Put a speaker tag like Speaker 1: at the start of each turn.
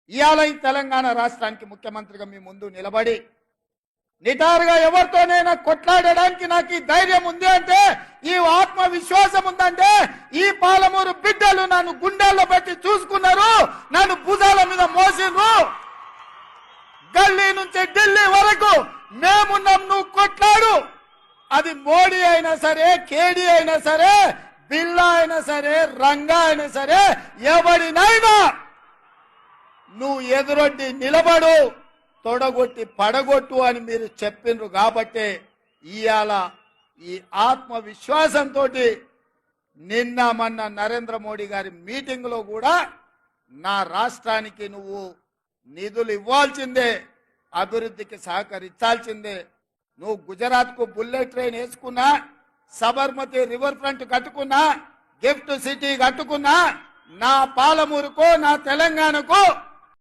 Speaker 1: ఇవాళ ఈ తెలంగాణ రాష్ట్రానికి ముఖ్యమంత్రిగా మీ ముందు నిలబడి నిటారుగా ఎవరితోనైనా కొట్లాడడానికి నాకు ఈ ధైర్యం ఉంది అంటే, ఈ ఆత్మవిశ్వాసం ఉందంటే, ఈ పాలమూరు బిడ్డలు నన్ను గుండెల్లో పెట్టి చూసుకున్నారు, నన్ను భుజాల మీద మోసిండ్రు. గల్లీ నుంచి ఢిల్లీ వరకు మేమున్నాం, నువ్వు కొట్లాడు. అది మోడీ అయినా సరే, కేడీ అయినా సరే, బిల్లా అయినా సరే, రంగా అయినా సరే, ఎవరినైనా నువ్వు ఎదురొడ్డి నిలబడు, తొడగొట్టి పడగొట్టు అని మీరు చెప్పిండ్రు. కాబట్టి ఇవాళ ఈ ఆత్మవిశ్వాసంతో నిన్న మొన్న నరేంద్ర మోడీ గారి మీటింగ్లో కూడా నా రాష్ట్రానికి నువ్వు నిధులు ఇవ్వాల్సిందే, అభివృద్ధికి సహకరించాల్సిందే. నువ్వు గుజరాత్కు బుల్లెట్ ట్రైన్ వేసుకున్నా, సబర్మతి రివర్ ఫ్రంట్ కట్టుకున్నా, గిఫ్ట్ సిటీ కట్టుకున్నా, నా పాలమూరుకో నా తెలంగాణకు